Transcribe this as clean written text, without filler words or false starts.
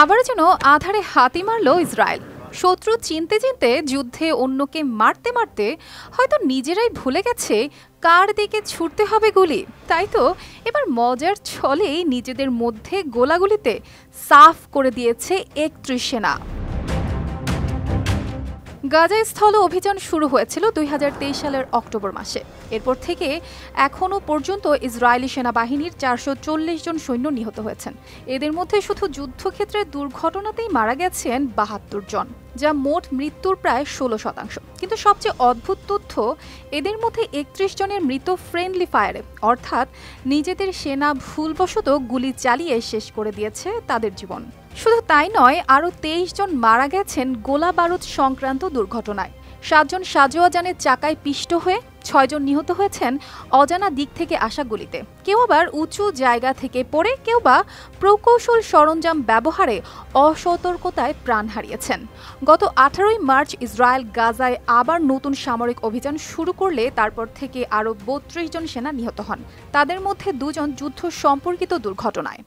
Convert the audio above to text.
আবার যেন আধারে হাতি মারল ইসরায়েল। শত্রু চিনতে চিনতে যুদ্ধে অন্যকে মারতে মারতে হয়তো নিজেরাই ভুলে গেছে কার দিকে ছুটতে হবে গুলি। তাই তো এবার মজার ছলেই নিজেদের মধ্যে গোলাগুলিতে সাফ করে দিয়েছে ৩১ সেনা। গাজা স্থল অভিযান শুরু হয়েছিল ২০২৩ সালের অক্টোবর মাসে। এরপর থেকে এখনও পর্যন্ত ইসরায়েলি সেনাবাহিনীর ৪৪০ জন সৈন্য নিহত হয়েছেন। এদের মধ্যে শুধু যুদ্ধক্ষেত্রের দুর্ঘটনাতেই মারা গেছেন ৭২ জন, যা মোট মৃত্যুর প্রায় ১৬%। কিন্তু সবচেয়ে অদ্ভুত তথ্য, এদের মধ্যে ৩১ জনের মৃত ফ্রেন্ডলি ফায়ারে, অর্থাৎ নিজেদের সেনা ভুলবশত গুলি চালিয়ে শেষ করে দিয়েছে তাদের জীবন। শুধু তাই নয়, আরও ২৩ জন মারা গেছেন গোলা বারুদ সংক্রান্ত দুর্ঘটনায়। ৭ জন সাজোয়া যানের চাকায় পিষ্ট হয়ে, ৬ জন নিহত হয়েছেন অজানা দিক থেকে আসা গুলিতে। কেউ আবার উঁচু জায়গা থেকে পড়ে, কেউ বা প্রকৌশল সরঞ্জাম ব্যবহারে অসতর্কতায় প্রাণ হারিয়েছেন। গত ১৮ই মার্চ ইসরায়েল গাজায় আবার নতুন সামরিক অভিযান শুরু করলে তারপর থেকে আরও ৩২ জন সেনা নিহত হন। তাদের মধ্যে ২ জন যুদ্ধ সম্পর্কিত দুর্ঘটনায়।